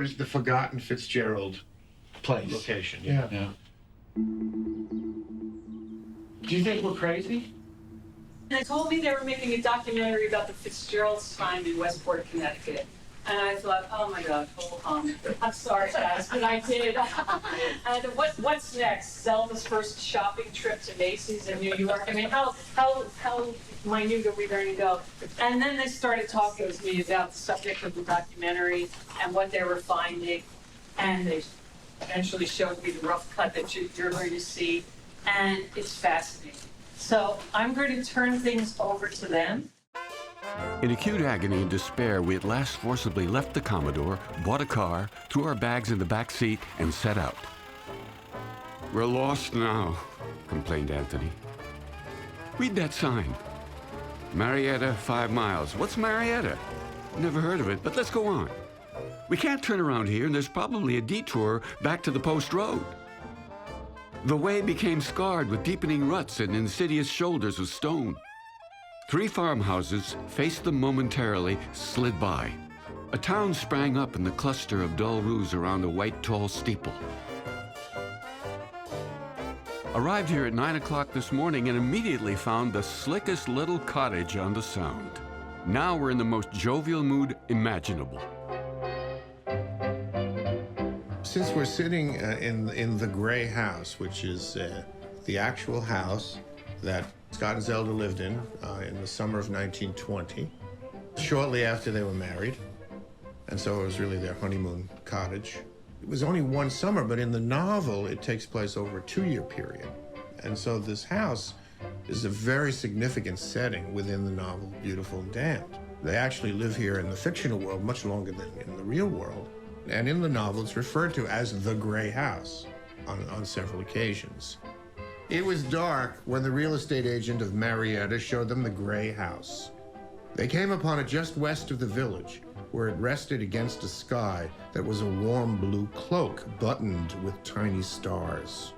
Westport is the forgotten Fitzgerald place. location. Yeah. Do you think we're crazy? They told me they were making a documentary about the Fitzgerald's time in Westport, Connecticut. And I thought, oh my God, hold on. I'm sorry, guys, but I did. And what's next? Zelda's first shopping trip to Macy's in New York. I mean, how minute are we going to go? And then they started talking to me about the subject of the documentary and what they were finding. And they eventually showed me the rough cut that you're going to see. And it's fascinating. So I'm going to turn things over to them. In acute agony and despair, we at last forcibly left the Commodore, bought a car, threw our bags in the back seat, and set out. "We're lost now," complained Anthony. "Read that sign. Marietta, 5 miles. What's Marietta? Never heard of it, but let's go on. We can't turn around here, and there's probably a detour back to the post road." The way became scarred with deepening ruts and insidious shoulders of stone. 3 farmhouses faced them momentarily, slid by. A town sprang up in the cluster of dull roofs around a white tall steeple. Arrived here at 9 o'clock this morning and immediately found the slickest little cottage on the Sound. Now we're in the most jovial mood imaginable. Since we're sitting in the gray house, which is the actual house that Scott and Zelda lived in the summer of 1920, shortly after they were married. And so it was really their honeymoon cottage. It was only one summer, but in the novel, it takes place over a 2-year period. And so this house is a very significant setting within the novel, Beautiful and Damned. They actually live here in the fictional world much longer than in the real world. And in the novel, it's referred to as the Gray House on several occasions. It was dark when the real estate agent of Marietta showed them the Gray House. They came upon it just west of the village, where it rested against a sky that was a warm blue cloak buttoned with tiny stars.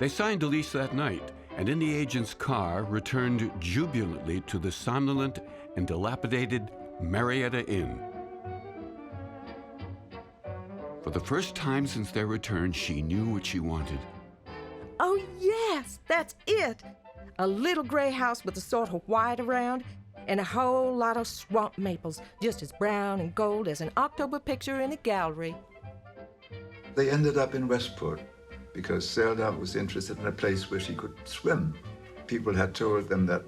They signed a lease that night, and in the agent's car returned jubilantly to the somnolent and dilapidated Marietta Inn. For the first time since their return, she knew what she wanted. Oh, yes, that's it. A little gray house with a sort of white around and a whole lot of swamp maples, just as brown and gold as an October picture in a gallery. They ended up in Westport because Zelda was interested in a place where she could swim. People had told them that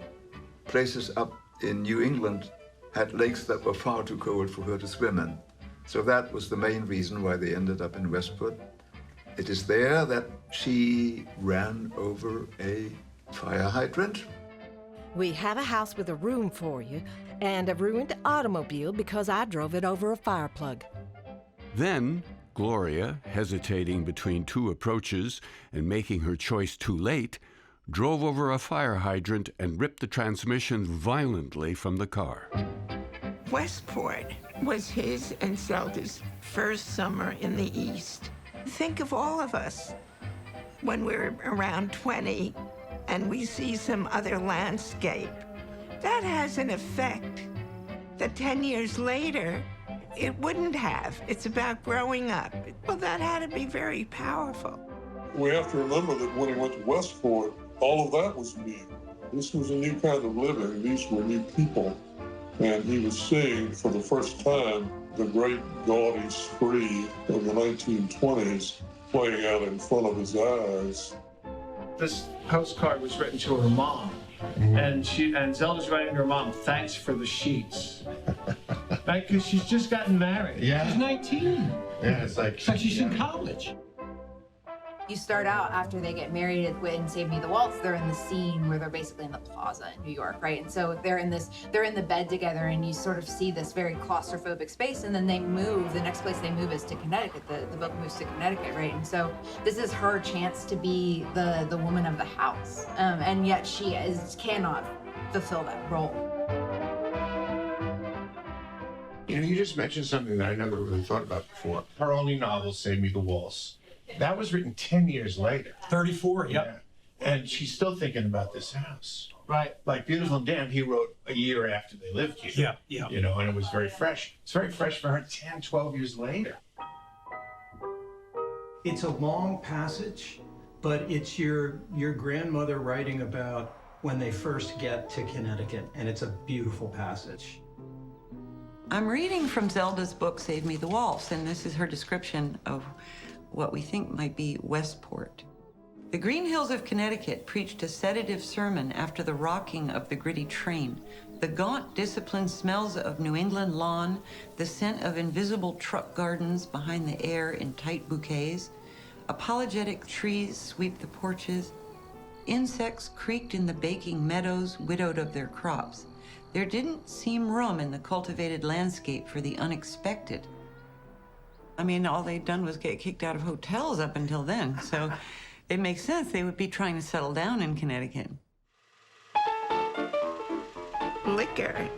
places up in New England had lakes that were far too cold for her to swim in. So that was the main reason why they ended up in Westport. It is there that she ran over a fire hydrant. We have a house with a room for you and a ruined automobile because I drove it over a fire plug. Then, Gloria, hesitating between 2 approaches and making her choice too late, drove over a fire hydrant and ripped the transmission violently from the car. Westport was his and Zelda's first summer in the East. Think of all of us when we're around 20 and we see some other landscape. That has an effect that 10 years later, it wouldn't have. It's about growing up. Well, that had to be very powerful. We have to remember that when he went to Westport, all of that was new. This was a new kind of living. These were new people. And he was seeing for the first time the great gaudy spree of the 1920s playing out in front of his eyes. This postcard was written to her mom, and Zelda's writing to her mom, "Thanks for the sheets." Right, because she's just gotten married. Yeah. She's 19. Yeah, it's like She's in college. You start out after they get married in Save Me the Waltz, they're in the scene where they're basically in the plaza in New York, right? And so they're in the bed together, and you sort of see this very claustrophobic space, and then they move. The next place they move is to Connecticut. The book moves to Connecticut, right? And so this is her chance to be the woman of the house, and yet she cannot fulfill that role. You know, you just mentioned something that I never really thought about before. Her only novel, Save Me the Waltz. That was written 10 years later. 34, yep. Yeah. And she's still thinking about this house. Right. Like Beautiful and Damned, he wrote a year after they lived here. Yeah. You know, and it was very fresh. It's very fresh for her 10, 12 years later. It's a long passage, but it's your grandmother writing about when they first get to Connecticut, and it's a beautiful passage. I'm reading from Zelda's book, Save Me the Waltz, and this is her description of what we think might be Westport. The green hills of Connecticut preached a sedative sermon after the rocking of the gritty train. The gaunt, disciplined smells of New England lawn, the scent of invisible truck gardens behind the air in tight bouquets, apologetic trees sweep the porches, insects creaked in the baking meadows widowed of their crops. There didn't seem room in the cultivated landscape for the unexpected. I mean, all they'd done was get kicked out of hotels up until then, so it makes sense they would be trying to settle down in Connecticut. Liquor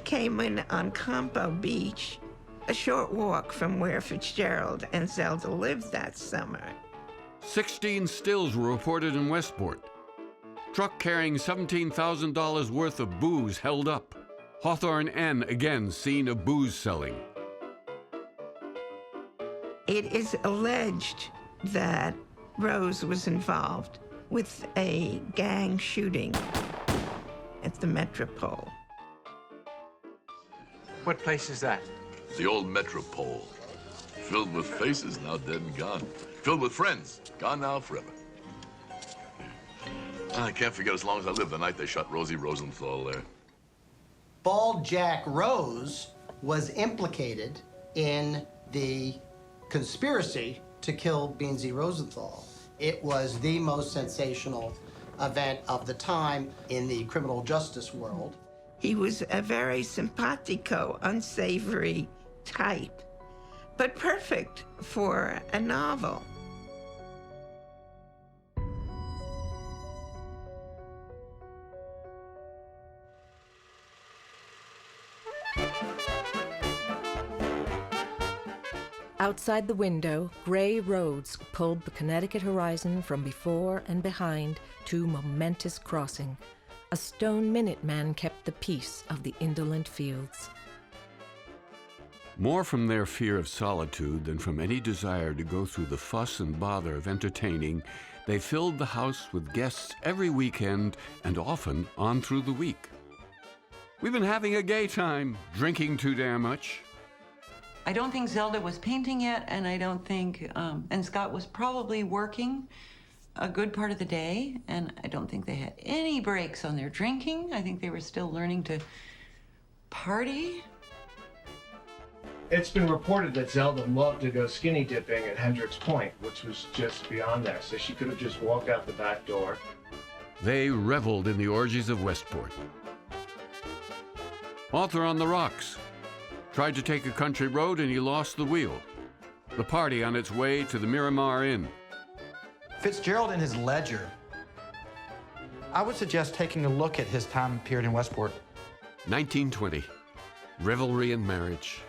came in on Campo Beach, a short walk from where Fitzgerald and Zelda lived that summer. 16 stills were reported in Westport. Truck carrying $17,000 worth of booze held up. Hawthorne N again seen of booze selling. It is alleged that Rose was involved with a gang shooting at the Metropole. What place is that? The old Metropole. Filled with faces now dead and gone. Filled with friends, gone now forever. I can't forget as long as I live the night they shot Rosie Rosenthal there. Bald Jack Rose was implicated in the conspiracy to kill Beansy Rosenthal. It was the most sensational event of the time in the criminal justice world. He was a very simpatico, unsavory type, but perfect for a novel. Outside the window, gray roads pulled the Connecticut horizon from before and behind to momentous crossing. A stone Minuteman kept the peace of the indolent fields. More from their fear of solitude than from any desire to go through the fuss and bother of entertaining, they filled the house with guests every weekend and often on through the week. We've been having a gay time, drinking too damn much. I don't think Zelda was painting yet, and I don't think, and Scott was probably working a good part of the day, and I don't think they had any breaks on their drinking. I think they were still learning to party. It's been reported that Zelda loved to go skinny dipping at Hendricks Point, which was just beyond there, so she could have just walked out the back door. They reveled in the orgies of Westport. Arthur on the rocks. Tried to take a country road and he lost the wheel. The party on its way to the Miramar Inn. Fitzgerald in his ledger. I would suggest taking a look at his time period in Westport. 1920. Revelry and marriage.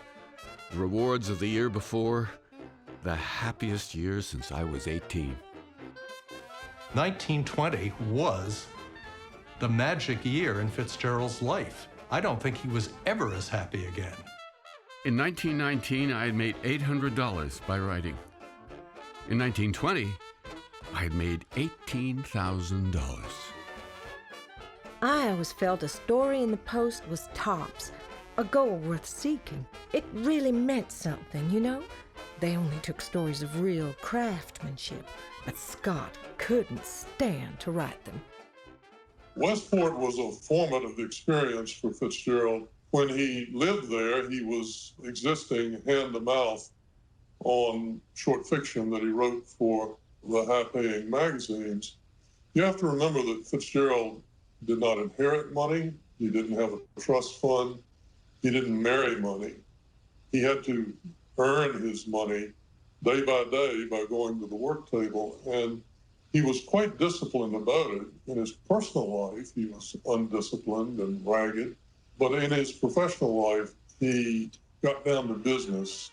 The rewards of the year before. The happiest year since I was 18. 1920 was the magic year in Fitzgerald's life. I don't think he was ever as happy again. In 1919, I had made $800 by writing. In 1920, I had made $18,000. I always felt a story in the Post was tops, a goal worth seeking. It really meant something, you know? They only took stories of real craftsmanship, but Scott couldn't stand to write them. Westport was a formative experience for Fitzgerald. When he lived there, he was existing hand-to-mouth on short fiction that he wrote for the high-paying magazines. You have to remember that Fitzgerald did not inherit money. He didn't have a trust fund. He didn't marry money. He had to earn his money day by day by going to the work table, and he was quite disciplined about it. In his personal life, he was undisciplined and ragged. But in his professional life, he got down to business.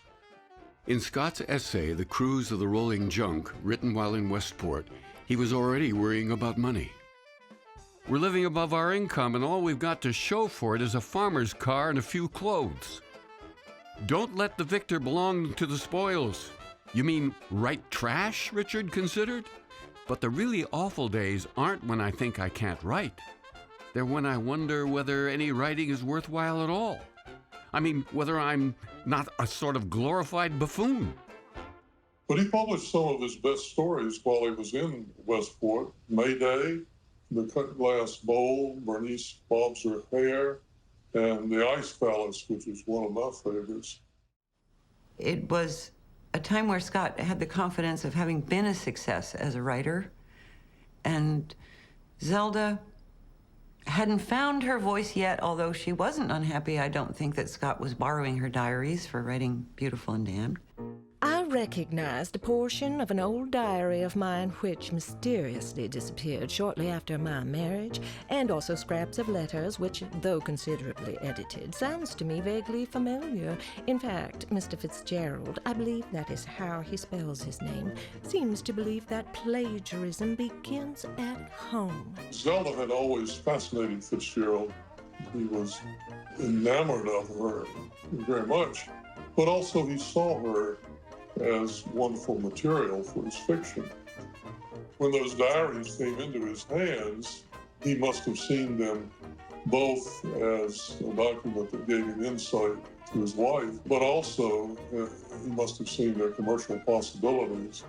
In Scott's essay, The Cruise of the Rolling Junk, written while in Westport, he was already worrying about money. We're living above our income, and all we've got to show for it is a farmer's car and a few clothes. Don't let the victor belong to the spoils. You mean write trash? Richard considered. But the really awful days aren't when I think I can't write. They're when I wonder whether any writing is worthwhile at all. I mean, whether I'm not a sort of glorified buffoon. But he published some of his best stories while he was in Westport. Mayday, The Cut Glass Bowl, Bernice Bobs Her Hair, and The Ice Palace, which is one of my favorites. It was a time where Scott had the confidence of having been a success as a writer, and Zelda hadn't found her voice yet, although she wasn't unhappy. I don't think that Scott was borrowing her diaries for writing Beautiful and Damned. I recognized a portion of an old diary of mine which mysteriously disappeared shortly after my marriage, and also scraps of letters which, though considerably edited, sounds to me vaguely familiar. In fact, Mr. Fitzgerald, I believe that is how he spells his name, seems to believe that plagiarism begins at home. Zelda had always fascinated Fitzgerald. He was enamored of her very much, but also he saw her as wonderful material for his fiction. When those diaries came into his hands, he must have seen them both as a document that gave him insight to his life, but also he must have seen their commercial possibilities.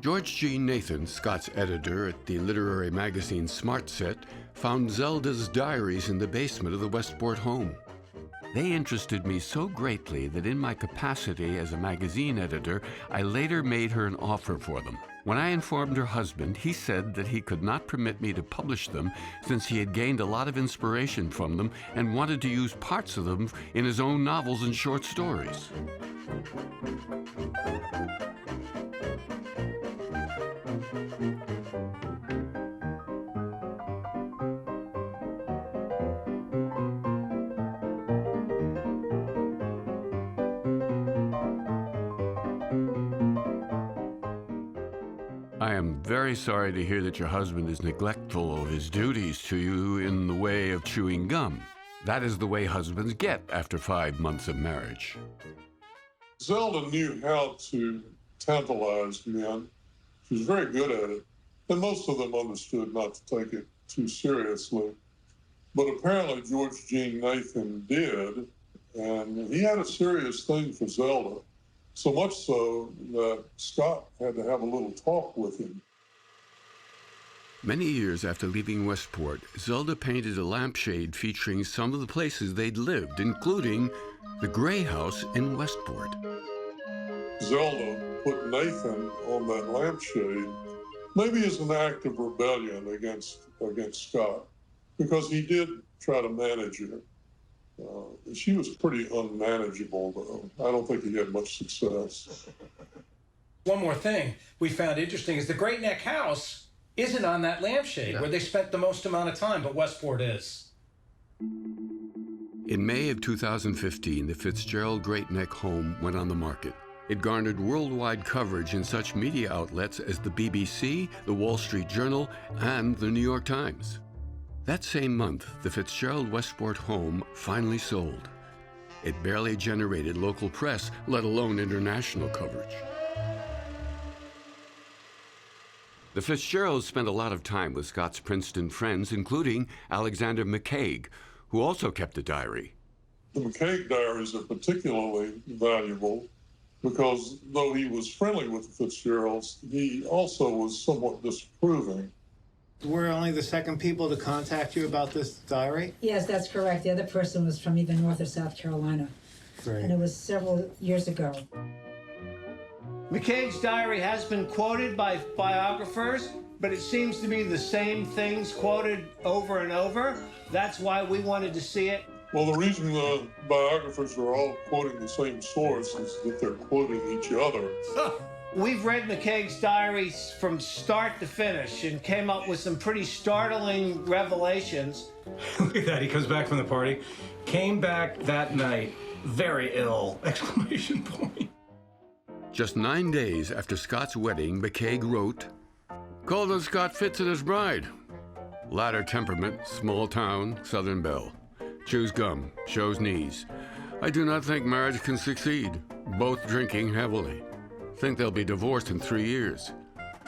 George G. Nathan, Scott's editor at the literary magazine Smart Set, found Zelda's diaries in the basement of the Westport home. They interested me so greatly that in my capacity as a magazine editor, I later made her an offer for them. When I informed her husband, he said that he could not permit me to publish them since he had gained a lot of inspiration from them and wanted to use parts of them in his own novels and short stories. I am very sorry to hear that your husband is neglectful of his duties to you in the way of chewing gum. That is the way husbands get after 5 months of marriage. Zelda knew how to tantalize men. She was very good at it, and most of them understood not to take it too seriously. But apparently George Jean Nathan did, and he had a serious thing for Zelda. So much so that Scott had to have a little talk with him. Many years after leaving Westport, Zelda painted a lampshade featuring some of the places they'd lived, including the Gray House in Westport. Zelda put Nathan on that lampshade, maybe as an act of rebellion against Scott, because he did try to manage her. She was pretty unmanageable, though. I don't think he had much success. One more thing we found interesting is the Great Neck House isn't on that lampshade where they spent the most amount of time, but Westport is. In May of 2015, the Fitzgerald Great Neck home went on the market. It garnered worldwide coverage in such media outlets as the BBC, the Wall Street Journal, and the New York Times. That same month, the Fitzgerald Westport home finally sold. It barely generated local press, let alone international coverage. The Fitzgeralds spent a lot of time with Scott's Princeton friends, including Alexander McKaig, who also kept a diary. The McKaig diaries are particularly valuable because though he was friendly with the Fitzgeralds, he also was somewhat disapproving. We're only the second people to contact you about this diary? Yes, that's correct. The other person was from either North or South Carolina. Great. And it was several years ago. McKaig's diary has been quoted by biographers, but it seems to be the same things quoted over and over. That's why we wanted to see it. Well, the reason the biographers are all quoting the same source is that they're quoting each other. We've read McKaig's diaries from start to finish and came up with some pretty startling revelations. Look at that, he comes back from the party, came back that night, very ill, exclamation point. Just 9 days after Scott's wedding, McKaig wrote, "Called on Scott Fitz and his bride. Latter temperament, small town, Southern belle. Chews gum, shows knees. I do not think marriage can succeed. Both drinking heavily. think they'll be divorced in 3 years.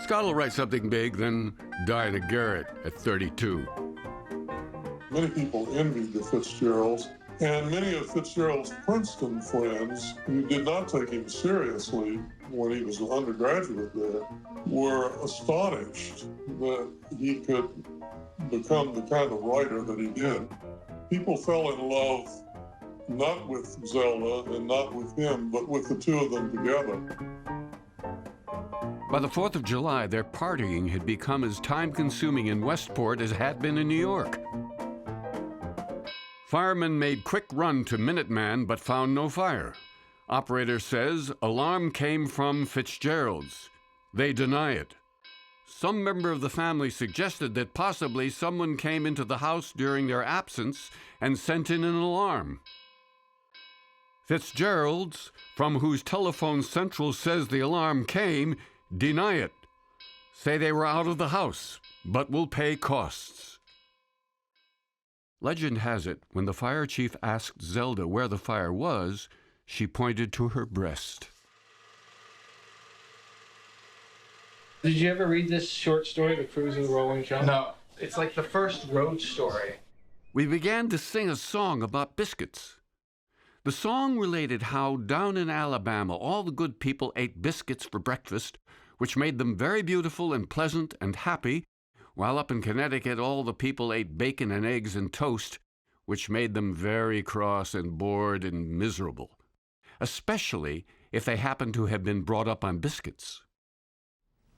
Scott will write something big, then die in a garret at 32. Many people envied the Fitzgeralds, and many of Fitzgerald's Princeton friends who did not take him seriously when he was an undergraduate there were astonished that he could become the kind of writer that he did. People fell in love not with Zelda and not with him, but with the two of them together. By the 4th of July, their partying had become as time-consuming in Westport as it had been in New York. Firemen made quick run to Minuteman but found no fire. Operator says alarm came from Fitzgerald's. They deny it. Some member of the family suggested that possibly someone came into the house during their absence and sent in an alarm. Fitzgerald's, from whose telephone central says the alarm came, deny it. Say they were out of the house, but will pay costs. Legend has it, when the fire chief asked Zelda where the fire was, she pointed to her breast. Did you ever read this short story, The Cruise of the Rolling Junk? No. It's like the first road story. We began to sing a song about biscuits. The song related how down in Alabama all the good people ate biscuits for breakfast, which made them very beautiful and pleasant and happy, while up in Connecticut all the people ate bacon and eggs and toast, which made them very cross and bored and miserable, especially if they happened to have been brought up on biscuits.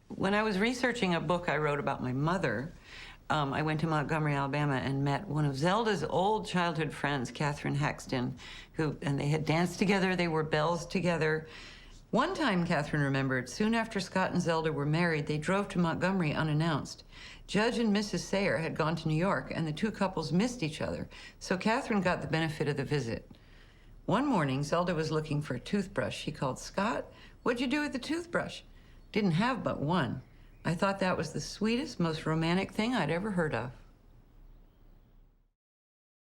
When I was researching a book I wrote about my mother, I went to Montgomery, Alabama, and met one of Zelda's old childhood friends, Catherine Haxton, and they had danced together, they were belles together. One time, Catherine remembered, soon after Scott and Zelda were married, they drove to Montgomery unannounced. Judge and Mrs. Sayer had gone to New York, and the two couples missed each other, so Catherine got the benefit of the visit. One morning, Zelda was looking for a toothbrush. She called, "Scott, what'd you do with the toothbrush?" Didn't have but one. I thought that was the sweetest, most romantic thing I'd ever heard of.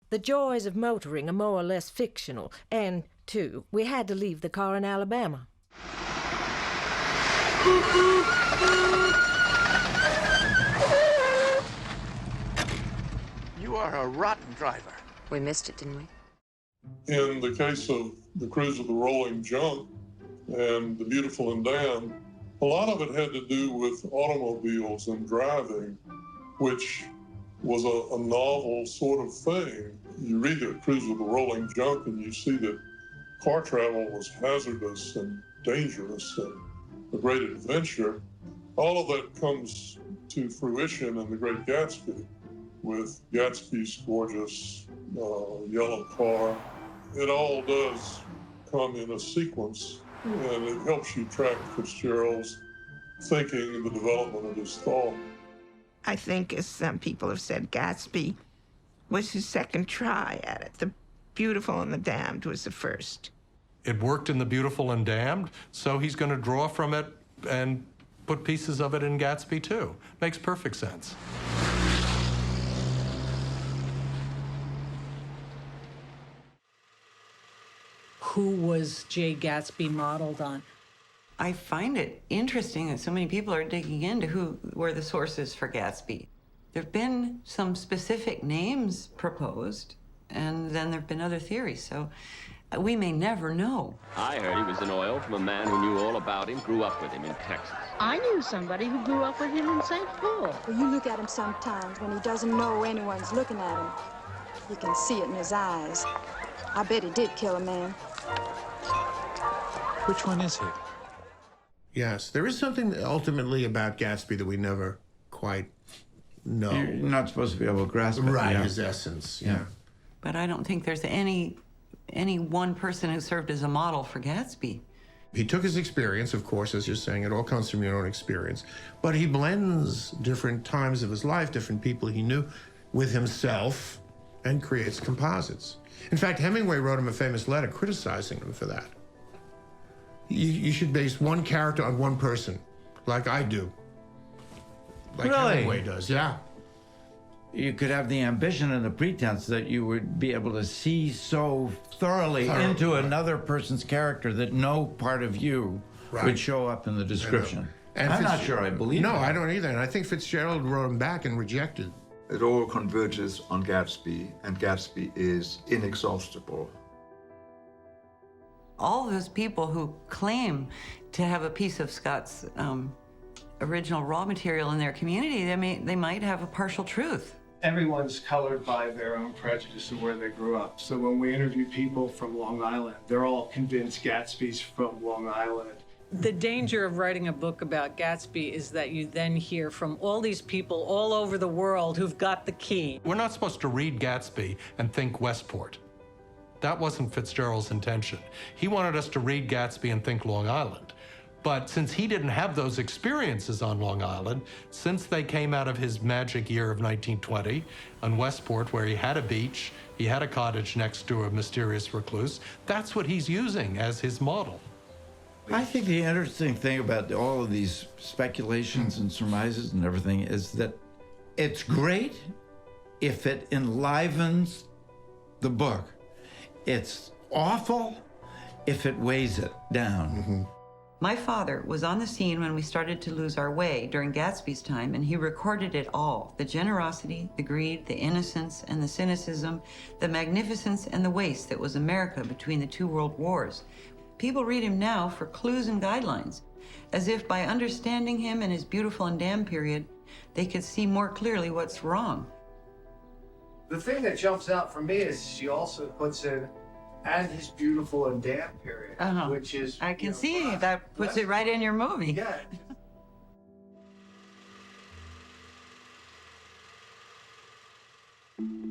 The joys of motoring are more or less fictional, and, too, we had to leave the car in Alabama. You are a rotten driver. We missed it, didn't we? In the case of The Cruise of the Rolling Junk and The Beautiful and Damned, a lot of it had to do with automobiles and driving, which was a novel sort of thing. You read The Cruise of the Rolling Junk and you see that car travel was hazardous and dangerous and a great adventure. All of that comes to fruition in The Great Gatsby with Gatsby's gorgeous yellow car. It all does come in a sequence, and it helps you track Fitzgerald's thinking and the development of his thought. I think, as some people have said, Gatsby was his second try at it. The Beautiful and the Damned was the first. It worked in The Beautiful and Damned, so he's going to draw from it and put pieces of it in Gatsby, too. Makes perfect sense. Who was Jay Gatsby modeled on? I find it interesting that so many people are digging into who were the sources for Gatsby. There have been some specific names proposed, and then there have been other theories, so we may never know. I heard he was in oil from a man who knew all about him, grew up with him in Texas. I knew somebody who grew up with him in St. Paul. Well, you look at him sometimes when he doesn't know anyone's looking at him. You can see it in his eyes. I bet he did kill a man. Which one is he? Yes, there is something ultimately about Gatsby that we never quite know. You're not supposed to be able to grasp it. Right, Yeah. his essence, yeah. But I don't think there's any one person who served as a model for Gatsby. He took his experience, of course, as you're saying, it all comes from your own experience, but he blends different times of his life, different people he knew, with himself, and creates composites. In fact, Hemingway wrote him a famous letter criticizing him for that. You should base one character on one person, like I do. Like Really? Hemingway does, yeah. You could have the ambition and the pretense that you would be able to see so thoroughly into another person's character that no part of you would show up in the description. And I'm not sure I believe No, that. I don't either. And I think Fitzgerald wrote him back and rejected. It all converges on Gatsby, and Gatsby is inexhaustible. All those people who claim to have a piece of Scott's original raw material in their community, they might have a partial truth. Everyone's colored by their own prejudice of where they grew up. So when we interview people from Long Island, they're all convinced Gatsby's from Long Island. The danger of writing a book about Gatsby is that you then hear from all these people all over the world who've got the key. We're not supposed to read Gatsby and think Westport. That wasn't Fitzgerald's intention. He wanted us to read Gatsby and think Long Island. But since he didn't have those experiences on Long Island, since they came out of his magic year of 1920 on Westport, where he had a beach, he had a cottage next to a mysterious recluse, that's what he's using as his model. I think the interesting thing about all of these speculations and surmises and everything is that it's great if it enlivens the book. It's awful if it weighs it down. My father was on the scene when we started to lose our way during Gatsby's time, and he recorded it all. The generosity, the greed, the innocence, and the cynicism, the magnificence and the waste that was America between the two world wars. People read him now for clues and guidelines, as if by understanding him and his beautiful and damned period, they could see more clearly what's wrong. The thing that jumps out for me is she also puts in and his beautiful and damp period, which is... I can see that puts it right in your movie. Yeah.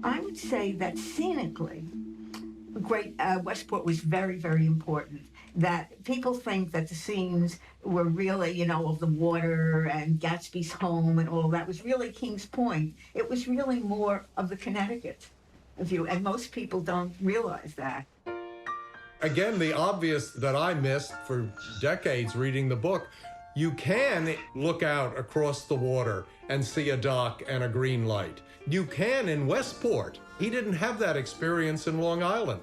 I would say that scenically, Westport was very, very important. That people think that the scenes were really, you know, of the water and Gatsby's home and all that was really Kings Point. It was really more of the Connecticut view, and most people don't realize that. Again, the obvious that I missed for decades reading the book, you can look out across the water and see a dock and a green light. You can in Westport. He didn't have that experience in Long Island.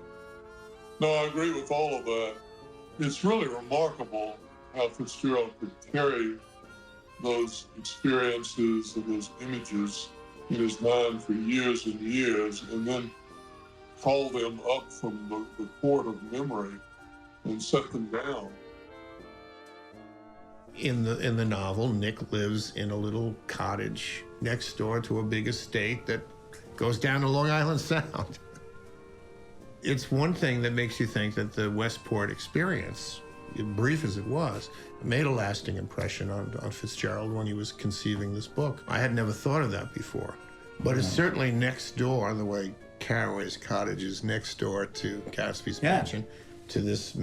No, I agree with all of that. It's really remarkable how Fitzgerald could carry those experiences and those images in his mind for years and years, and then call them up from the court of memory and set them down. In the novel, Nick lives in a little cottage next door to a big estate that goes down to Long Island Sound. It's one thing that makes you think that the Westport experience, brief as it was, made a lasting impression on Fitzgerald when he was conceiving this book. I had never thought of that before. But it's certainly next door, the way Carraway's cottage is next door to Gatsby's mansion, to this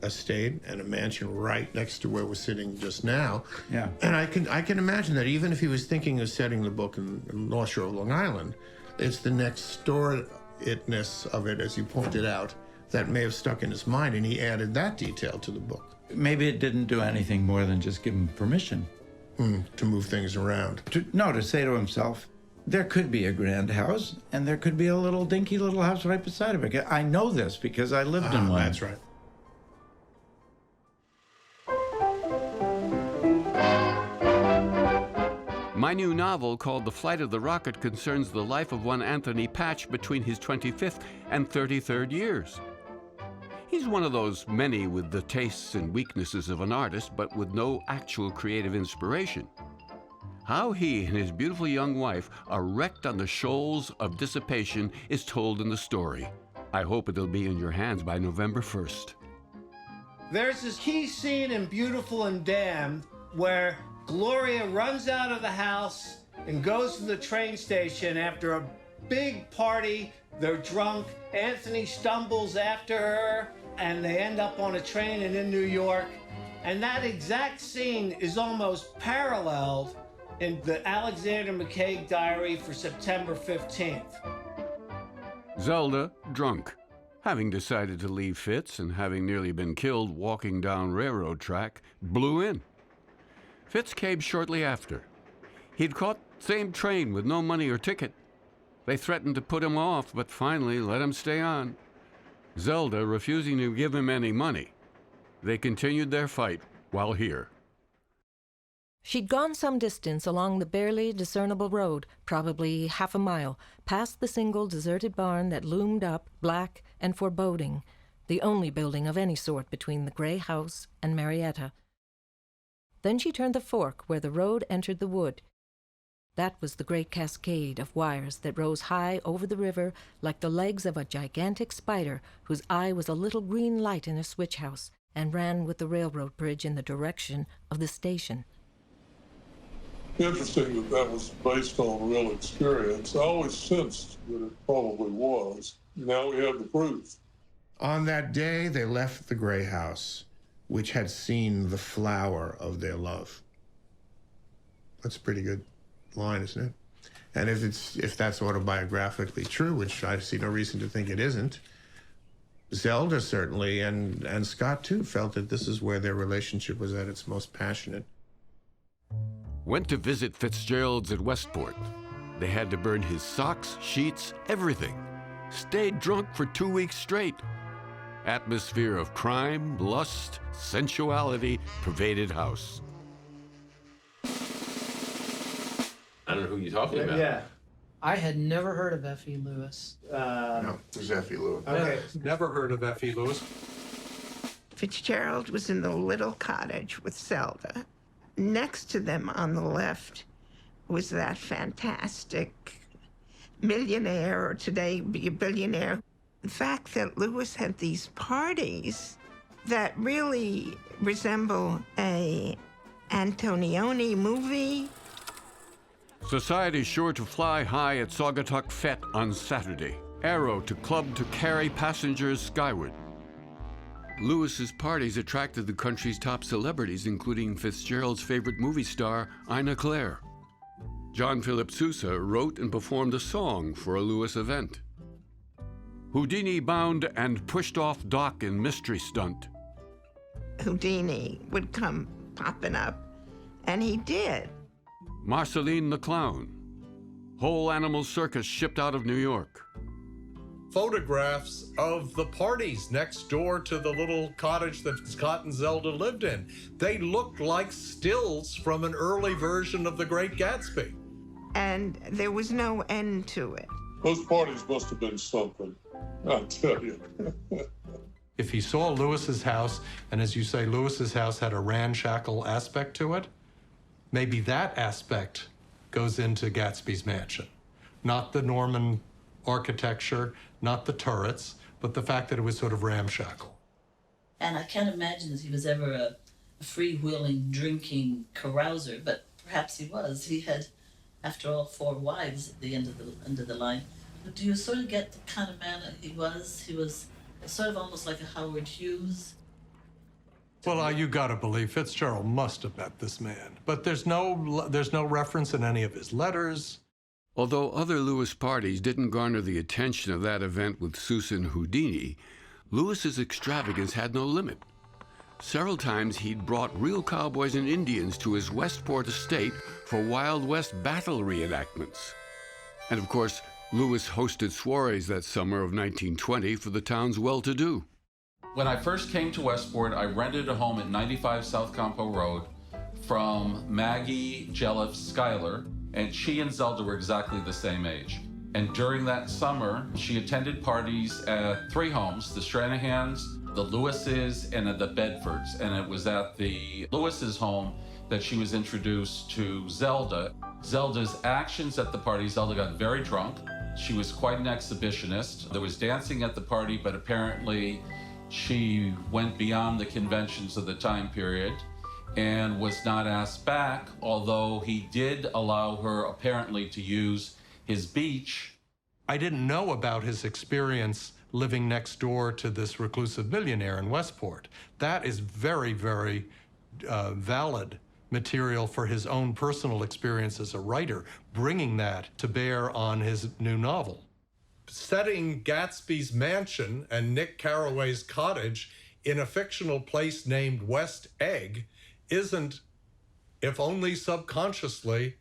estate and a mansion right next to where we're sitting just now. Yeah. And I can imagine that even if he was thinking of setting the book in North Shore of Long Island, it's the next door-itness of it, as you pointed out, that may have stuck in his mind, and he added that detail to the book. Maybe it didn't do anything more than just give him permission. To move things around. To say to himself, there could be a grand house, and there could be a little dinky little house right beside of it. I know this because I lived in one. That's right. My new novel, called The Flight of the Rocket, concerns the life of one Anthony Patch between his 25th and 33rd years. He's one of those many with the tastes and weaknesses of an artist, but with no actual creative inspiration. How he and his beautiful young wife are wrecked on the shoals of dissipation is told in the story. I hope it'll be in your hands by November 1st. There's this key scene in Beautiful and Damned where Gloria runs out of the house and goes to the train station after a big party. They're drunk. Anthony stumbles after her, and they end up on a train and in New York. And that exact scene is almost paralleled in the Alexander McKaig diary for September 15th. Zelda, drunk. Having decided to leave Fitz and having nearly been killed walking down railroad track, blew in. Fitz came shortly after. He'd caught same train with no money or ticket. They threatened to put him off, but finally let him stay on. Zelda refusing to give him any money. They continued their fight while here. She'd gone some distance along the barely discernible road, probably half a mile, past the single deserted barn that loomed up, black and foreboding, the only building of any sort between the gray house and Marietta. Then she turned the fork where the road entered the wood. That was the great cascade of wires that rose high over the river like the legs of a gigantic spider whose eye was a little green light in a switch house and ran with the railroad bridge in the direction of the station. Interesting that that was based on real experience. I always sensed that it probably was. Now we have the proof. On that day, they left the gray house, which had seen the flower of their love. That's a pretty good line, isn't it? And if that's autobiographically true, which I see no reason to think it isn't, Zelda certainly, and Scott too, felt that this is where their relationship was at its most passionate. Went to visit Fitzgerald's at Westport. They had to burn his socks, sheets, everything. Stayed drunk for 2 weeks straight. Atmosphere of crime, lust, sensuality pervaded house. I don't know who you're talking about. Yeah. I had never heard of F.E. Lewis. No, there's F.E. Lewis. Okay. Never heard of F.E. Lewis. Fitzgerald was in the little cottage with Zelda. Next to them on the left was that fantastic millionaire, or today be a billionaire. The fact that Lewis had these parties that really resemble a Antonioni movie. Society sure to fly high at Saugatuck Fete on Saturday. Arrow to club to carry passengers skyward. Lewis's parties attracted the country's top celebrities, including Fitzgerald's favorite movie star, Ina Claire. John Philip Sousa wrote and performed a song for a Lewis event. Houdini bound and pushed off dock in mystery stunt. Houdini would come popping up, and he did. Marceline the Clown. Whole animal circus shipped out of New York. Photographs of the parties next door to the little cottage that Scott and Zelda lived in. They looked like stills from an early version of The Great Gatsby. And there was no end to it. Those parties must have been something, I tell you. If he saw Lewis's house, and as you say, Lewis's house had a ramshackle aspect to it, maybe that aspect goes into Gatsby's mansion. Not the Norman architecture, not the turrets, but the fact that it was sort of ramshackle. And I can't imagine that he was ever a freewheeling, drinking carouser, but perhaps he was. He had, after all, 4 wives at the end of the line. But do you sort of get the kind of man that he was? He was sort of almost like a Howard Hughes. Well, you gotta believe Fitzgerald must have met this man, but there's no reference in any of his letters. Although other Lewis parties didn't garner the attention of that event with Susan Houdini, Lewis's extravagance had no limit. Several times he'd brought real cowboys and Indians to his Westport estate for Wild West battle reenactments. And of course, Lewis hosted soirees that summer of 1920 for the town's well-to-do. When I first came to Westport, I rented a home at 95 South Campo Road from Maggie Jelliff Schuyler, and she and Zelda were exactly the same age. And during that summer, she attended parties at 3 homes, the Stranahans, the Lewises, and the Bedfords. And it was at the Lewis's home that she was introduced to Zelda. Zelda's actions at the party, Zelda got very drunk. She was quite an exhibitionist. There was dancing at the party, but apparently she went beyond the conventions of the time period and was not asked back, although he did allow her apparently to use his beach. I didn't know about his experience living next door to this reclusive millionaire in Westport. That is very, very valid material for his own personal experience as a writer, bringing that to bear on his new novel. Setting Gatsby's mansion and Nick Carraway's cottage in a fictional place named West Egg isn't, if only subconsciously,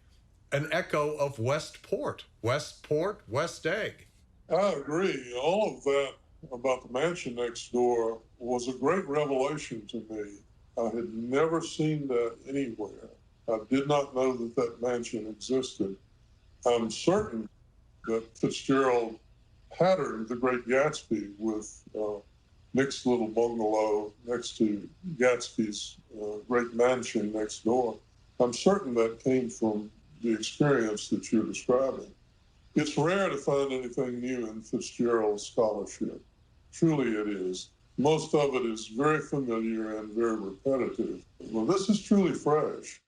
an echo of Westport. Westport, West Egg. I agree. All of that about the mansion next door was a great revelation to me. I had never seen that anywhere. I did not know that that mansion existed. I'm certain that Fitzgerald patterned The Great Gatsby with Nick's little bungalow next to Gatsby's great mansion next door. I'm certain that came from the experience that you're describing. It's rare to find anything new in Fitzgerald's scholarship. Truly it is. Most of it is very familiar and very repetitive. Well, this is truly fresh.